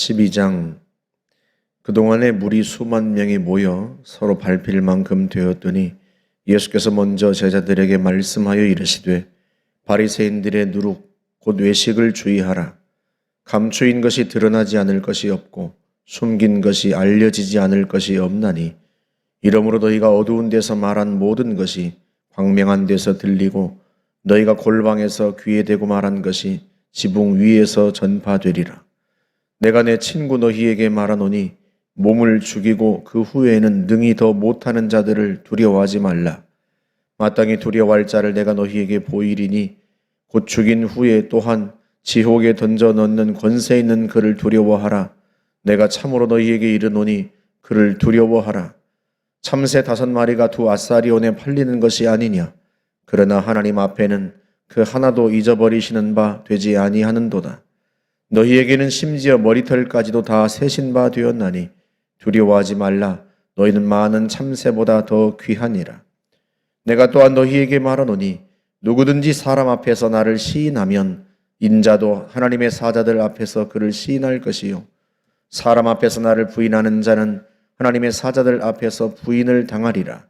12장. 그동안에 무리 수만 명이 모여 서로 밟힐 만큼 되었더니 예수께서 먼저 제자들에게 말씀하여 이르시되 바리새인들의 누룩 곧 외식을 주의하라. 감추인 것이 드러나지 않을 것이 없고 숨긴 것이 알려지지 않을 것이 없나니 이러므로 너희가 어두운 데서 말한 모든 것이 광명한 데서 들리고 너희가 골방에서 귀에 대고 말한 것이 지붕 위에서 전파되리라. 내가 내 친구 너희에게 말하노니 몸을 죽이고 그 후에는 능히 더 못하는 자들을 두려워하지 말라. 마땅히 두려워할 자를 내가 너희에게 보이리니 곧 죽인 후에 또한 지옥에 던져 넣는 권세 있는 그를 두려워하라. 내가 참으로 너희에게 이르노니 그를 두려워하라. 참새 5마리가 2아사리온에 팔리는 것이 아니냐. 그러나 하나님 앞에는 그 하나도 잊어버리시는 바 되지 아니하는도다. 너희에게는 심지어 머리털까지도 다 세신 바 되었나니 두려워하지 말라. 너희는 많은 참새보다 더 귀하니라. 내가 또한 너희에게 말하노니 누구든지 사람 앞에서 나를 시인하면 인자도 하나님의 사자들 앞에서 그를 시인할 것이요 사람 앞에서 나를 부인하는 자는 하나님의 사자들 앞에서 부인을 당하리라.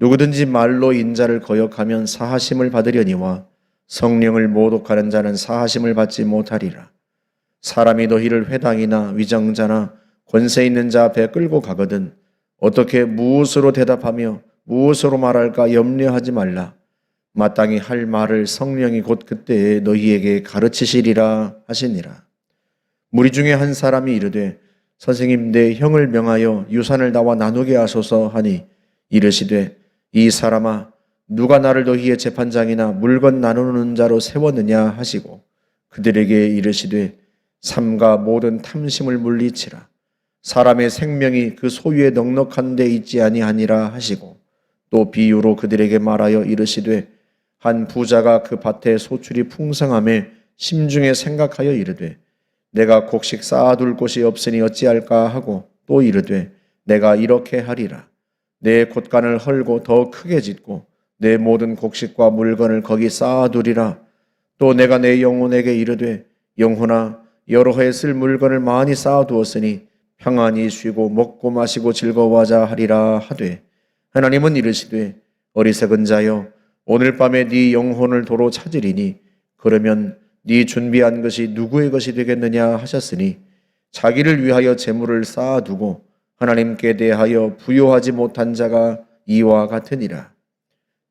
누구든지 말로 인자를 거역하면 사하심을 받으려니와 성령을 모독하는 자는 사하심을 받지 못하리라. 사람이 너희를 회당이나 위정자나 권세 있는 자 앞에 끌고 가거든 어떻게 무엇으로 대답하며 무엇으로 말할까 염려하지 말라. 마땅히 할 말을 성령이 곧 그때에 너희에게 가르치시리라 하시니라. 무리 중에 한 사람이 이르되 선생님 내 형을 명하여 유산을 나와 나누게 하소서 하니 이르시되 이 사람아 누가 나를 너희의 재판장이나 물건 나누는 자로 세웠느냐 하시고 그들에게 이르시되 삼가 모든 탐심을 물리치라. 사람의 생명이 그 소유에 넉넉한 데 있지 아니하니라 하시고 또 비유로 그들에게 말하여 이르시되 한 부자가 그 밭에 소출이 풍성함에 심중에 생각하여 이르되 내가 곡식 쌓아둘 곳이 없으니 어찌할까 하고 또 이르되 내가 이렇게 하리라. 내 곳간을 헐고 더 크게 짓고 내 모든 곡식과 물건을 거기 쌓아두리라. 또 내가 내 영혼에게 이르되 영혼아 여러 해에 쓸 물건을 많이 쌓아두었으니 평안히 쉬고 먹고 마시고 즐거워하자 하리라 하되 하나님은 이르시되 어리석은 자여 오늘 밤에 네 영혼을 도로 찾으리니 그러면 네 준비한 것이 누구의 것이 되겠느냐 하셨으니 자기를 위하여 재물을 쌓아두고 하나님께 대하여 부요하지 못한 자가 이와 같으니라.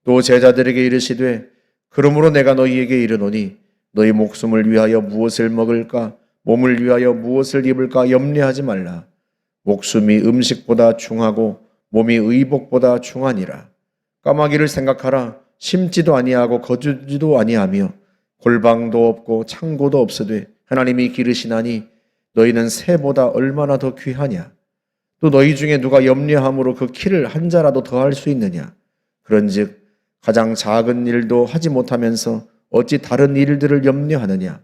또 제자들에게 이르시되 그러므로 내가 너희에게 이르노니 너희 목숨을 위하여 무엇을 먹을까 몸을 위하여 무엇을 입을까 염려하지 말라. 목숨이 음식보다 중하고 몸이 의복보다 중하니라. 까마귀를 생각하라. 심지도 아니하고 거두지도 아니하며 골방도 없고 창고도 없으되 하나님이 기르시나니 너희는 새보다 얼마나 더 귀하냐. 또 너희 중에 누가 염려함으로 그 키를 한 자라도 더할 수 있느냐. 그런즉 가장 작은 일도 하지 못하면서 어찌 다른 일들을 염려하느냐.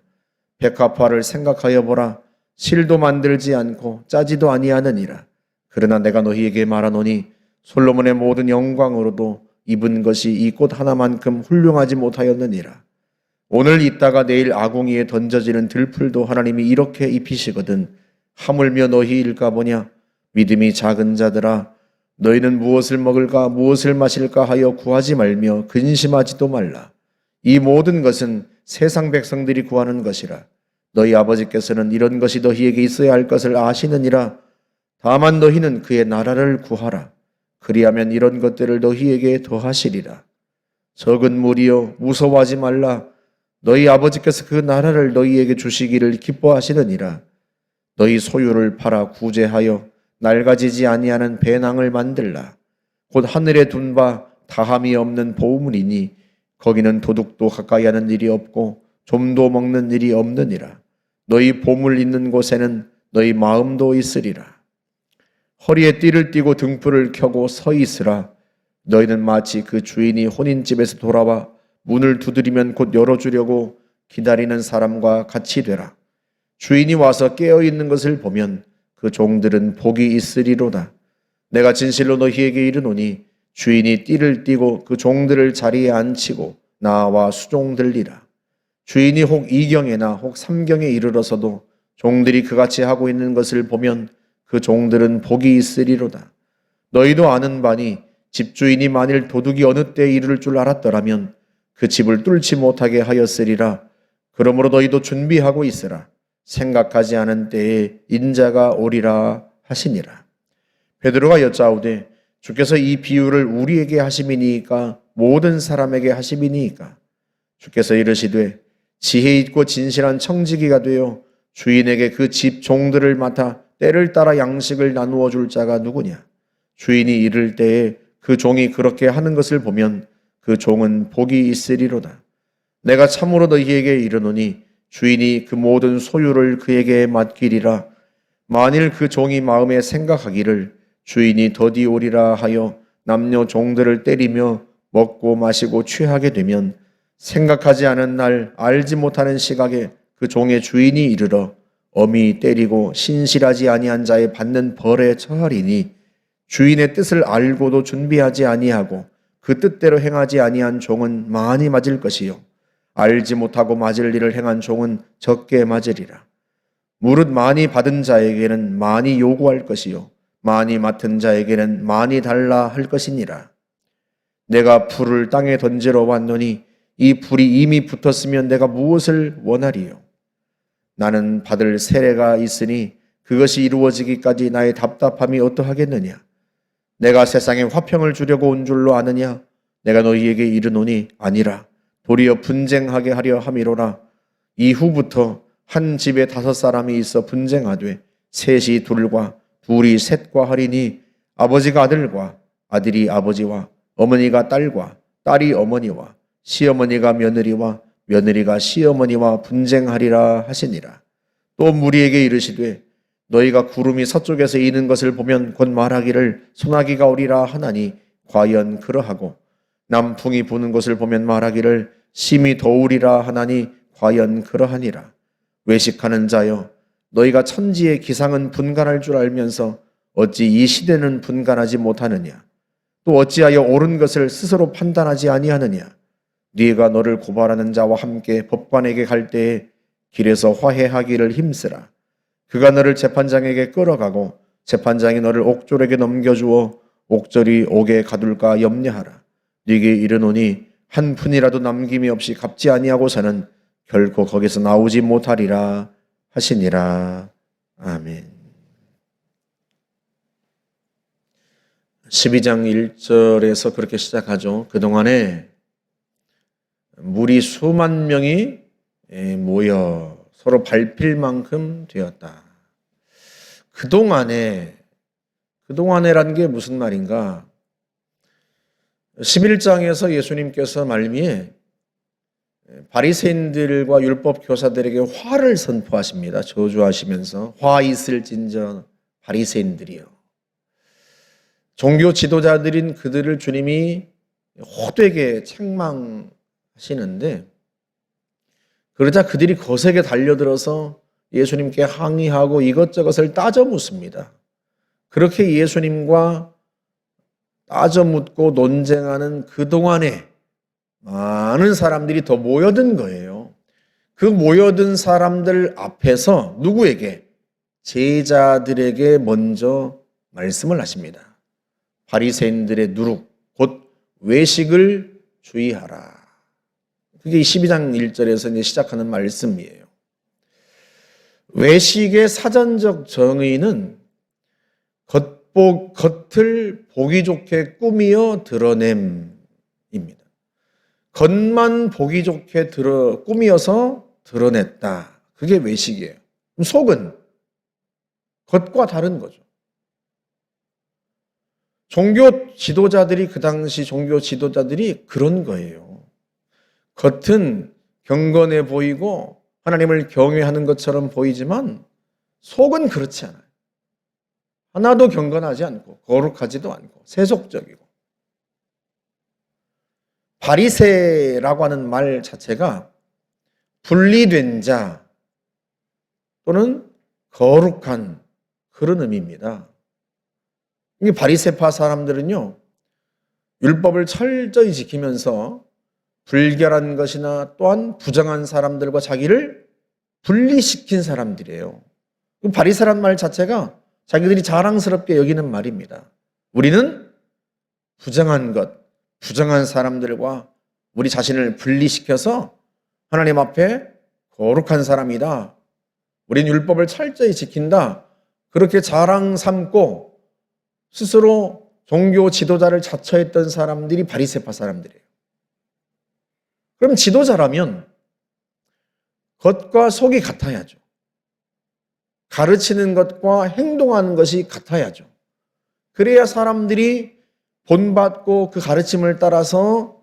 백합화를 생각하여 보라. 실도 만들지 않고 짜지도 아니하느니라. 그러나 내가 너희에게 말하노니 솔로몬의 모든 영광으로도 입은 것이 이 꽃 하나만큼 훌륭하지 못하였느니라. 오늘 있다가 내일 아궁이에 던져지는 들풀도 하나님이 이렇게 입히시거든 하물며 너희 일까 보냐. 믿음이 작은 자들아 너희는 무엇을 먹을까 무엇을 마실까 하여 구하지 말며 근심하지도 말라. 이 모든 것은 세상 백성들이 구하는 것이라. 너희 아버지께서는 이런 것이 너희에게 있어야 할 것을 아시느니라. 다만 너희는 그의 나라를 구하라. 그리하면 이런 것들을 너희에게 더하시리라. 적은 무리여 무서워하지 말라. 너희 아버지께서 그 나라를 너희에게 주시기를 기뻐하시느니라. 너희 소유를 팔아 구제하여 낡아지지 아니하는 배낭을 만들라. 곧 하늘에 둔 바 다함이 없는 보물이니 거기는 도둑도 가까이 하는 일이 없고 좀도 먹는 일이 없느니라. 너희 보물 있는 곳에는 너희 마음도 있으리라. 허리에 띠를 띠고 등불을 켜고 서 있으라. 너희는 마치 그 주인이 혼인집에서 돌아와 문을 두드리면 곧 열어주려고 기다리는 사람과 같이 되라. 주인이 와서 깨어있는 것을 보면 그 종들은 복이 있으리로다. 내가 진실로 너희에게 이르노니 주인이 띠를 띠고 그 종들을 자리에 앉히고 나와 수종들리라. 주인이 혹 2경에나 혹 3경에 이르러서도 종들이 그같이 하고 있는 것을 보면 그 종들은 복이 있으리로다. 너희도 아는 바니 집주인이 만일 도둑이 어느 때에 이를 줄 알았더라면 그 집을 뚫지 못하게 하였으리라. 그러므로 너희도 준비하고 있으라. 생각하지 않은 때에 인자가 오리라 하시니라. 베드로가 여짜오되 주께서 이 비유를 우리에게 하심이니까 모든 사람에게 하심이니까. 주께서 이르시되 지혜 있고 진실한 청지기가 되어 주인에게 그 집 종들을 맡아 때를 따라 양식을 나누어 줄 자가 누구냐. 주인이 이를 때에 그 종이 그렇게 하는 것을 보면 그 종은 복이 있으리로다. 내가 참으로 너희에게 이르노니 주인이 그 모든 소유를 그에게 맡기리라. 만일 그 종이 마음에 생각하기를 주인이 더디 오리라 하여 남녀 종들을 때리며 먹고 마시고 취하게 되면 생각하지 않은 날 알지 못하는 시각에 그 종의 주인이 이르러 엄히 때리고 신실하지 아니한 자의 받는 벌에 처하리니 주인의 뜻을 알고도 준비하지 아니하고 그 뜻대로 행하지 아니한 종은 많이 맞을 것이요 알지 못하고 맞을 일을 행한 종은 적게 맞으리라. 무릇 많이 받은 자에게는 많이 요구할 것이요 많이 맡은 자에게는 많이 달라 할 것이니라. 내가 불을 땅에 던지러 왔노니 이 불이 이미 붙었으면 내가 무엇을 원하리요? 나는 받을 세례가 있으니 그것이 이루어지기까지 나의 답답함이 어떠하겠느냐? 내가 세상에 화평을 주려고 온 줄로 아느냐? 내가 너희에게 이르노니 아니라 도리어 분쟁하게 하려 함이로라. 이후부터 한 집에 5 사람이 있어 분쟁하되 셋이 둘과 둘이 셋과 하리니 아버지가 아들과 아들이 아버지와 어머니가 딸과 딸이 어머니와 시어머니가 며느리와 며느리가 시어머니와 분쟁하리라 하시니라. 또 무리에게 이르시되 너희가 구름이 서쪽에서 이는 것을 보면 곧 말하기를 소나기가 오리라 하나니 과연 그러하고 남풍이 부는 것을 보면 말하기를 심히 더우리라 하나니 과연 그러하니라. 외식하는 자여 너희가 천지의 기상은 분간할 줄 알면서 어찌 이 시대는 분간하지 못하느냐. 또 어찌하여 옳은 것을 스스로 판단하지 아니하느냐. 네가 너를 고발하는 자와 함께 법관에게 갈 때에 길에서 화해하기를 힘쓰라. 그가 너를 재판장에게 끌어가고 재판장이 너를 옥졸에게 넘겨주어 옥졸이 옥에 가둘까 염려하라. 네게 이르노니 한 푼이라도 남김이 없이 갚지 아니하고서는 결코 거기서 나오지 못하리라 하시니라. 아멘. 12장 1절에서 그렇게 시작하죠. 그동안에 무리 수만 명이 모여 서로 밟힐 만큼 되었다. 그동안에라는 게 무슨 말인가? 11장에서 예수님께서 말미에 바리새인들과 율법 교사들에게 화를 선포하십니다. 저주하시면서 화 있을진저 바리새인들이요. 종교 지도자들인 그들을 주님이 호되게 책망하시는데 그러자 그들이 거세게 달려들어서 예수님께 항의하고 이것저것을 따져 묻습니다. 그렇게 예수님과 따져 묻고 논쟁하는 그동안에 많은 사람들이 더 모여든 거예요. 그 모여든 사람들 앞에서 누구에게? 제자들에게 먼저 말씀을 하십니다. 바리새인들의 누룩, 곧 외식을 주의하라. 그게 12장 1절에서 이제 시작하는 말씀이에요. 외식의 사전적 정의는 겉을 보기 좋게 꾸미어 드러냄입니다. 겉만 보기 좋게 꾸미어서 드러냈다. 그게 외식이에요. 그럼 속은 겉과 다른 거죠. 종교 지도자들이 그 당시 종교 지도자들이 그런 거예요. 겉은 경건해 보이고 하나님을 경외하는 것처럼 보이지만 속은 그렇지 않아요. 하나도 경건하지 않고 거룩하지도 않고 세속적이고. 바리새라고 하는 말 자체가 분리된 자 또는 거룩한 그런 의미입니다. 이 바리새파 사람들은요, 율법을 철저히 지키면서 불결한 것이나 또한 부정한 사람들과 자기를 분리시킨 사람들이에요. 바리새라는 말 자체가 자기들이 자랑스럽게 여기는 말입니다. 우리는 부정한 것, 부정한 사람들과 우리 자신을 분리시켜서 하나님 앞에 거룩한 사람이다. 우린 율법을 철저히 지킨다. 그렇게 자랑 삼고 스스로 종교 지도자를 자처했던 사람들이 바리새파 사람들이에요. 그럼 지도자라면 겉과 속이 같아야죠. 가르치는 것과 행동하는 것이 같아야죠. 그래야 사람들이 본받고 그 가르침을 따라서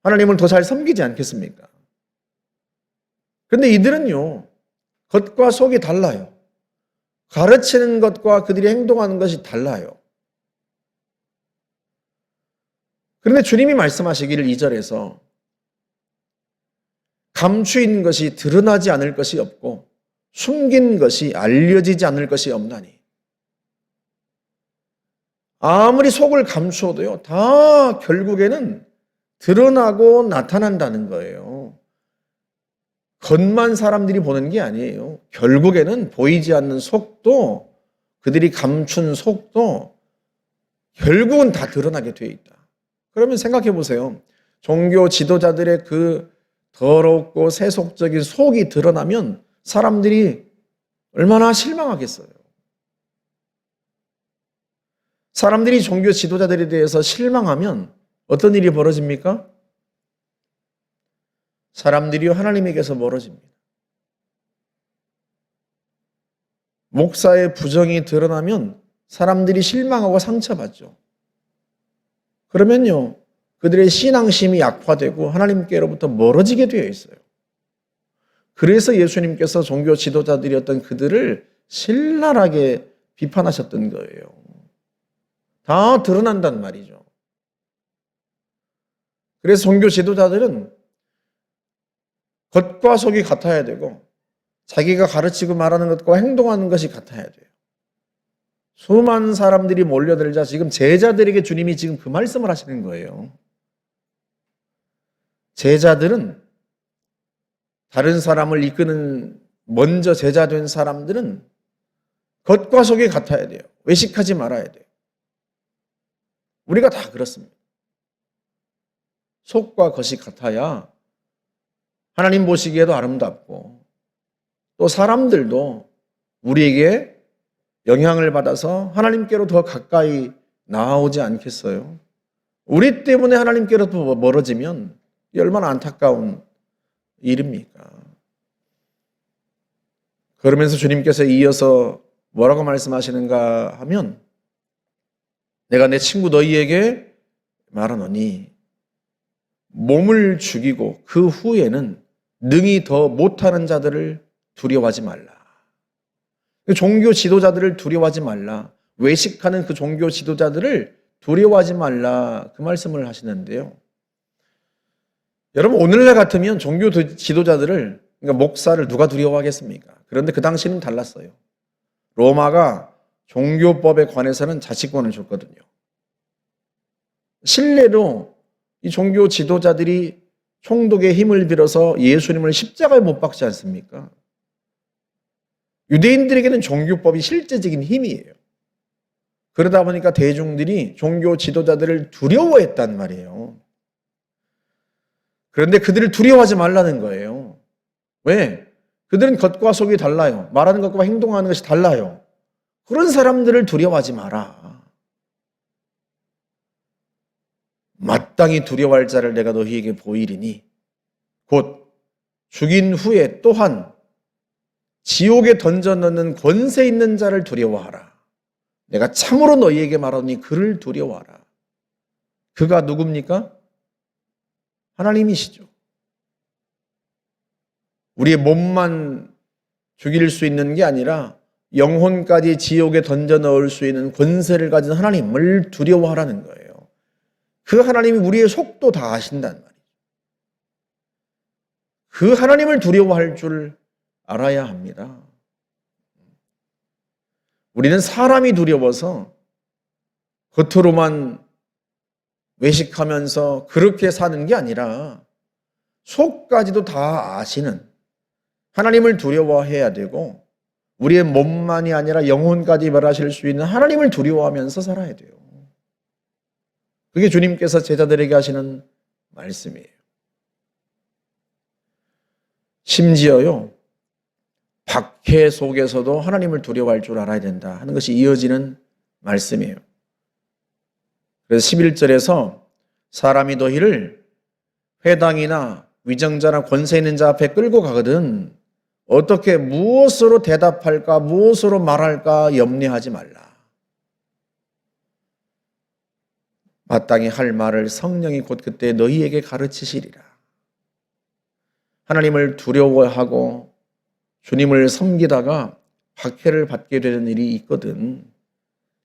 하나님을 더 잘 섬기지 않겠습니까? 그런데 이들은요, 겉과 속이 달라요. 가르치는 것과 그들이 행동하는 것이 달라요. 그런데 주님이 말씀하시기를 2절에서 감추인 것이 드러나지 않을 것이 없고 숨긴 것이 알려지지 않을 것이 없나니. 아무리 속을 감추어도요, 다 결국에는 드러나고 나타난다는 거예요. 겉만 사람들이 보는 게 아니에요. 결국에는 보이지 않는 속도, 그들이 감춘 속도 결국은 다 드러나게 되어 있다. 그러면 생각해 보세요. 종교 지도자들의 그 더럽고 세속적인 속이 드러나면 사람들이 얼마나 실망하겠어요. 사람들이 종교 지도자들에 대해서 실망하면 어떤 일이 벌어집니까? 사람들이 하나님에게서 멀어집니다. 목사의 부정이 드러나면 사람들이 실망하고 상처받죠. 그러면요, 그들의 신앙심이 약화되고 하나님께로부터 멀어지게 되어 있어요. 그래서 예수님께서 종교 지도자들이었던 그들을 신랄하게 비판하셨던 거예요. 다 드러난단 말이죠. 그래서 종교 지도자들은 겉과 속이 같아야 되고 자기가 가르치고 말하는 것과 행동하는 것이 같아야 돼요. 수많은 사람들이 몰려들자 지금 제자들에게 주님이 지금 그 말씀을 하시는 거예요. 제자들은 다른 사람을 이끄는 먼저 제자 된 사람들은 겉과 속이 같아야 돼요. 외식하지 말아야 돼요. 우리가 다 그렇습니다. 속과 겉이 같아야 하나님 보시기에도 아름답고 또 사람들도 우리에게 영향을 받아서 하나님께로 더 가까이 나아오지 않겠어요? 우리 때문에 하나님께로부터 멀어지면 얼마나 안타까운 일입니까? 그러면서 주님께서 이어서 뭐라고 말씀하시는가 하면 내가 내 친구 너희에게 말하노니 몸을 죽이고 그 후에는 능히 더 못하는 자들을 두려워하지 말라. 종교 지도자들을 두려워하지 말라. 외식하는 그 종교 지도자들을 두려워하지 말라. 그 말씀을 하시는데요. 여러분 오늘날 같으면 종교 지도자들을 그러니까 목사를 누가 두려워하겠습니까? 그런데 그 당시는 달랐어요. 로마가 종교법에 관해서는 자치권을 줬거든요. 실례로 이 종교 지도자들이 총독의 힘을 빌어서 예수님을 십자가에 못 박지 않습니까? 유대인들에게는 종교법이 실제적인 힘이에요. 그러다 보니까 대중들이 종교 지도자들을 두려워했단 말이에요. 그런데 그들을 두려워하지 말라는 거예요. 왜? 그들은 겉과 속이 달라요. 말하는 것과 행동하는 것이 달라요. 그런 사람들을 두려워하지 마라. 마땅히 두려워할 자를 내가 너희에게 보이리니 곧 죽인 후에 또한 지옥에 던져 넣는 권세 있는 자를 두려워하라. 내가 참으로 너희에게 말하노니 그를 두려워하라. 그가 누굽니까? 하나님이시죠. 우리의 몸만 죽일 수 있는 게 아니라 영혼까지 지옥에 던져 넣을 수 있는 권세를 가진 하나님을 두려워하라는 거예요. 그 하나님이 우리의 속도 다 아신단 말이에요. 그 하나님을 두려워할 줄 알아야 합니다. 우리는 사람이 두려워서 겉으로만 외식하면서 그렇게 사는 게 아니라 속까지도 다 아시는 하나님을 두려워해야 되고 우리의 몸만이 아니라 영혼까지 멸하실 수 있는 하나님을 두려워하면서 살아야 돼요. 그게 주님께서 제자들에게 하시는 말씀이에요. 심지어요, 박해 속에서도 하나님을 두려워할 줄 알아야 된다 하는 것이 이어지는 말씀이에요. 그래서 11절에서 사람이 너희를 회당이나 위정자나 권세 있는 자 앞에 끌고 가거든 어떻게 무엇으로 대답할까 무엇으로 말할까 염려하지 말라. 마땅히 할 말을 성령이 곧 그때 너희에게 가르치시리라. 하나님을 두려워하고 주님을 섬기다가 박해를 받게 되는 일이 있거든.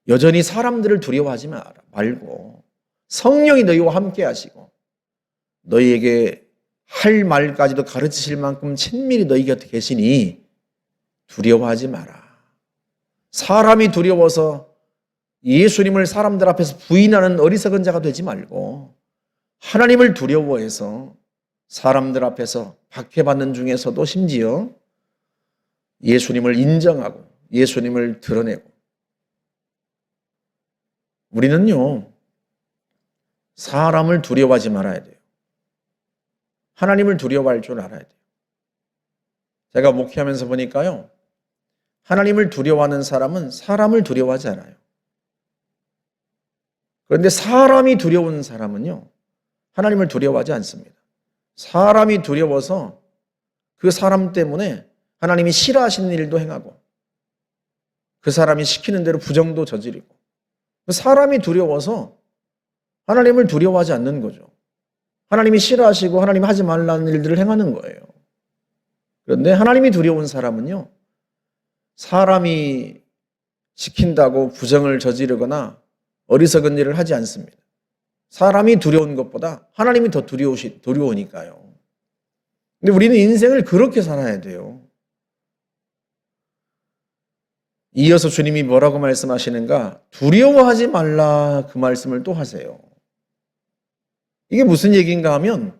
여전히 사람들을 두려워하지 말고 성령이 너희와 함께 하시고 너희에게 할 말까지도 가르치실 만큼 친밀히 너희 곁에 계시니 두려워하지 마라. 사람이 두려워서 예수님을 사람들 앞에서 부인하는 어리석은 자가 되지 말고 하나님을 두려워해서 사람들 앞에서 박해받는 중에서도 심지어 예수님을 인정하고 예수님을 드러내고 우리는요 사람을 두려워하지 말아야 돼요. 하나님을 두려워할 줄 알아야 돼요. 제가 목회하면서 보니까요 하나님을 두려워하는 사람은 사람을 두려워하지 않아요. 그런데 사람이 두려운 사람은요 하나님을 두려워하지 않습니다. 사람이 두려워서 그 사람 때문에 하나님이 싫어하시는 일도 행하고 그 사람이 시키는 대로 부정도 저지르고 사람이 두려워서 하나님을 두려워하지 않는 거죠. 하나님이 싫어하시고 하나님이 하지 말라는 일들을 행하는 거예요. 그런데 하나님이 두려운 사람은요 사람이 시킨다고 부정을 저지르거나 어리석은 일을 하지 않습니다. 사람이 두려운 것보다 하나님이 더 두려우니까요. 근데 우리는 인생을 그렇게 살아야 돼요. 이어서 주님이 뭐라고 말씀하시는가? 두려워하지 말라 그 말씀을 또 하세요. 이게 무슨 얘기인가 하면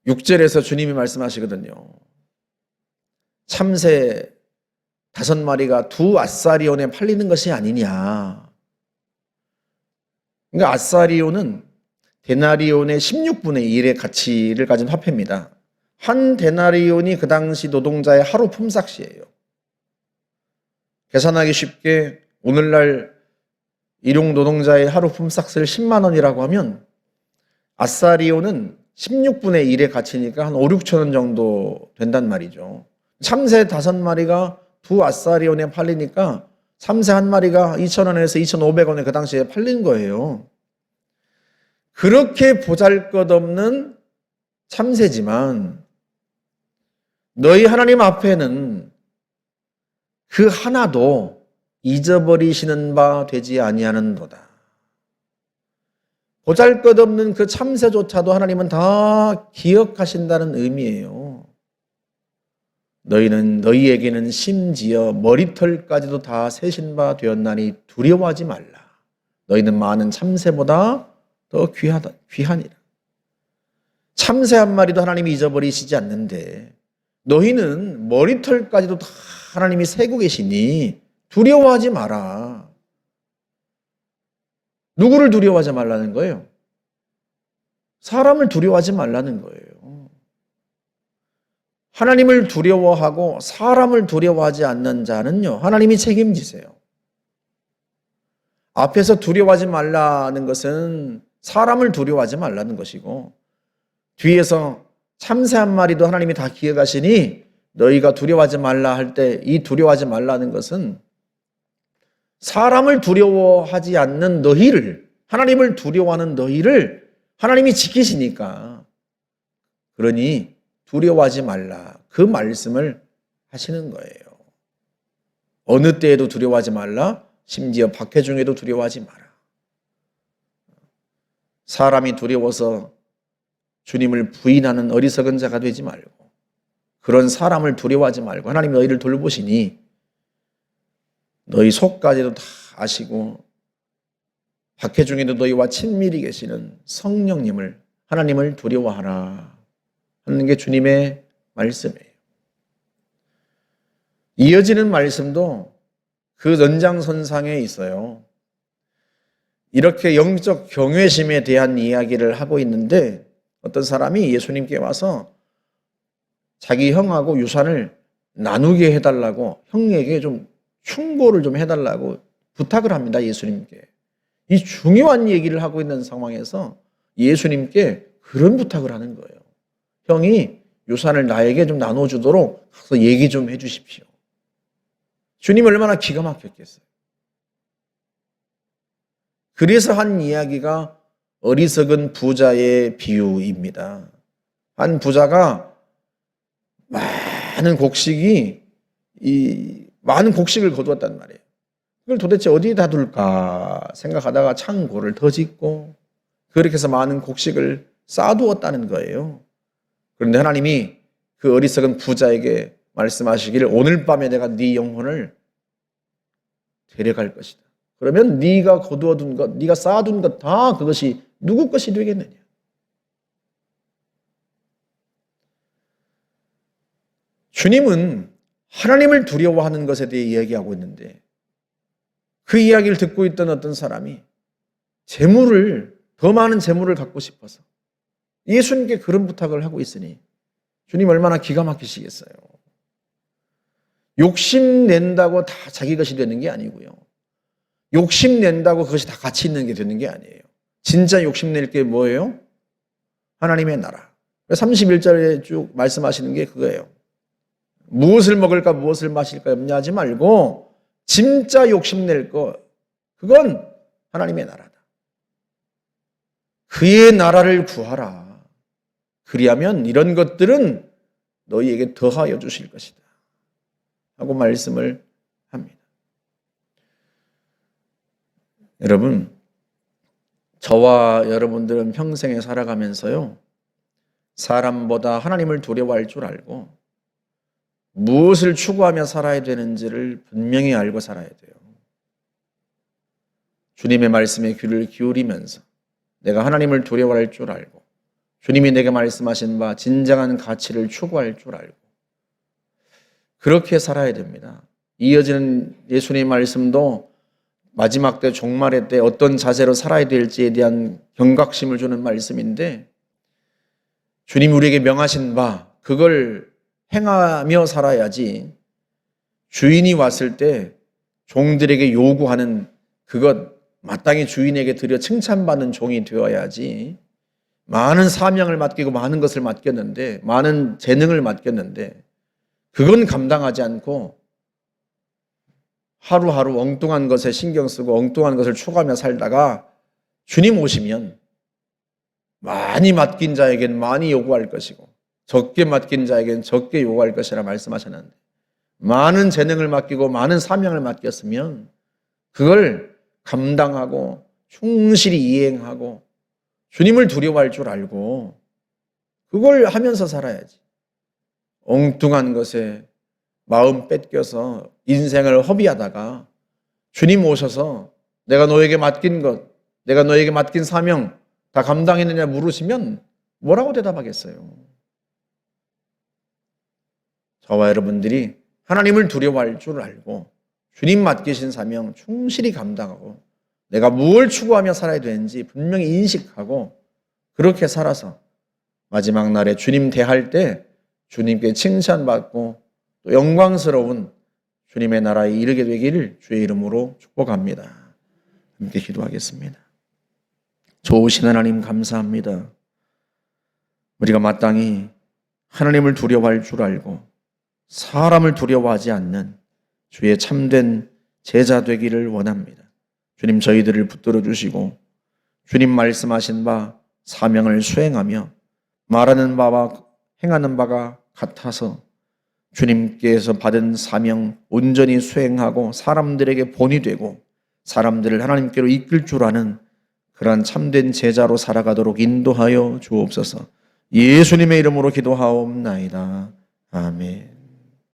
6절에서 주님이 말씀하시거든요. 참새 5마리가 2아사리온에 팔리는 것이 아니냐. 그러니까 아사리온은 데나리온의 16분의 1의 가치를 가진 화폐입니다. 한 데나리온이 그 당시 노동자의 하루 품삯이에요. 계산하기 쉽게 오늘날 일용 노동자의 하루 품삯을 10만 원이라고 하면 아사리온은 16분의 1의 가치니까 한 5, 6천 원 정도 된단 말이죠. 참새 5마리가 2아사리온에 팔리니까 참새 한 마리가 2,000원에서 2,500원에 그 당시에 팔린 거예요. 그렇게 보잘것없는 참새지만 너희 하나님 앞에는 그 하나도 잊어버리시는 바 되지 아니하는도다. 보잘것없는 그 참새조차도 하나님은 다 기억하신다는 의미예요. 너희에게는 심지어 머리털까지도 다 세신 바 되었나니 두려워하지 말라. 너희는 많은 참새보다 더 귀하니라. 참새 한 마리도 하나님이 잊어버리시지 않는데 너희는 머리털까지도 다 하나님이 세고 계시니 두려워하지 마라. 누구를 두려워하지 말라는 거예요? 사람을 두려워하지 말라는 거예요. 하나님을 두려워하고 사람을 두려워하지 않는 자는요, 하나님이 책임지세요. 앞에서 두려워하지 말라는 것은 사람을 두려워하지 말라는 것이고, 뒤에서 참새 한 마리도 하나님이 다 기억하시니 너희가 두려워하지 말라 할 때 이 두려워하지 말라는 것은 사람을 두려워하지 않는 너희를, 하나님을 두려워하는 너희를 하나님이 지키시니까, 그러니 두려워하지 말라 그 말씀을 하시는 거예요. 어느 때에도 두려워하지 말라, 심지어 박해 중에도 두려워하지 마라. 사람이 두려워서 주님을 부인하는 어리석은 자가 되지 말고, 그런 사람을 두려워하지 말고 하나님이 너희를 돌보시니 너희 속까지도 다 아시고 박해 중에도 너희와 친밀히 계시는 성령님을, 하나님을 두려워하라. 하는 게 주님의 말씀이에요. 이어지는 말씀도 그 연장선상에 있어요. 이렇게 영적 경외심에 대한 이야기를 하고 있는데 어떤 사람이 예수님께 와서 자기 형하고 유산을 나누게 해달라고, 형에게 좀 충고를 좀 해달라고 부탁을 합니다. 예수님께. 이 중요한 얘기를 하고 있는 상황에서 예수님께 그런 부탁을 하는 거예요. 형이 유산을 나에게 좀 나눠주도록 가서 얘기 좀 해주십시오. 주님 얼마나 기가 막혔겠어요. 그래서 한 이야기가 어리석은 부자의 비유입니다. 한 부자가 많은 곡식을 거두었단 말이에요. 그걸 도대체 어디다 둘까 생각하다가 창고를 더 짓고 그렇게 해서 많은 곡식을 쌓아두었다는 거예요. 그런데 하나님이 그 어리석은 부자에게 말씀하시기를 오늘 밤에 내가 네 영혼을 데려갈 것이다. 그러면 네가 거두어둔 것, 네가 쌓아둔 것 다 그것이 누구 것이 되겠느냐. 주님은 하나님을 두려워하는 것에 대해 이야기하고 있는데 그 이야기를 듣고 있던 어떤 사람이 더 많은 재물을 갖고 싶어서 예수님께 그런 부탁을 하고 있으니 주님 얼마나 기가 막히시겠어요. 욕심낸다고 다 자기 것이 되는 게 아니고요. 욕심낸다고 그것이 다 가치 있는 게 되는 게 아니에요. 진짜 욕심낼 게 뭐예요? 하나님의 나라. 31절에 쭉 말씀하시는 게 그거예요. 무엇을 먹을까 무엇을 마실까 염려하지 말고 진짜 욕심낼 거, 그건 하나님의 나라다. 그의 나라를 구하라. 그리하면 이런 것들은 너희에게 더하여 주실 것이다 하고 말씀을 합니다. 여러분, 저와 여러분들은 평생에 살아가면서요, 사람보다 하나님을 두려워할 줄 알고 무엇을 추구하며 살아야 되는지를 분명히 알고 살아야 돼요. 주님의 말씀에 귀를 기울이면서 내가 하나님을 두려워할 줄 알고 주님이 내게 말씀하신 바 진정한 가치를 추구할 줄 알고 그렇게 살아야 됩니다. 이어지는 예수님의 말씀도 마지막 때 종말의 때 어떤 자세로 살아야 될지에 대한 경각심을 주는 말씀인데 주님이 우리에게 명하신 바 그걸 행하며 살아야지 주인이 왔을 때 종들에게 요구하는 그것 마땅히 주인에게 드려 칭찬받는 종이 되어야지 많은 사명을 맡기고 많은 것을 맡겼는데 많은 재능을 맡겼는데 그건 감당하지 않고 하루하루 엉뚱한 것에 신경 쓰고 엉뚱한 것을 추구하며 살다가 주님 오시면 많이 맡긴 자에겐 많이 요구할 것이고 적게 맡긴 자에겐 적게 요구할 것이라 말씀하셨는데 많은 재능을 맡기고 많은 사명을 맡겼으면 그걸 감당하고 충실히 이행하고 주님을 두려워할 줄 알고 그걸 하면서 살아야지. 엉뚱한 것에 마음 뺏겨서 인생을 허비하다가 주님 오셔서 내가 너에게 맡긴 것, 내가 너에게 맡긴 사명 다 감당했느냐 물으시면 뭐라고 대답하겠어요? 저와 여러분들이 하나님을 두려워할 줄 알고 주님 맡기신 사명 충실히 감당하고 내가 무엇을 추구하며 살아야 되는지 분명히 인식하고 그렇게 살아서 마지막 날에 주님 대할 때 주님께 칭찬받고 또 영광스러운 주님의 나라에 이르게 되기를 주의 이름으로 축복합니다. 함께 기도하겠습니다. 좋으신 하나님 감사합니다. 우리가 마땅히 하나님을 두려워할 줄 알고 사람을 두려워하지 않는 주의 참된 제자 되기를 원합니다. 주님 저희들을 붙들어 주시고 주님 말씀하신 바 사명을 수행하며 말하는 바와 행하는 바가 같아서 주님께서 받은 사명 온전히 수행하고 사람들에게 본이 되고 사람들을 하나님께로 이끌 줄 아는 그러한 참된 제자로 살아가도록 인도하여 주옵소서. 예수님의 이름으로 기도하옵나이다. 아멘.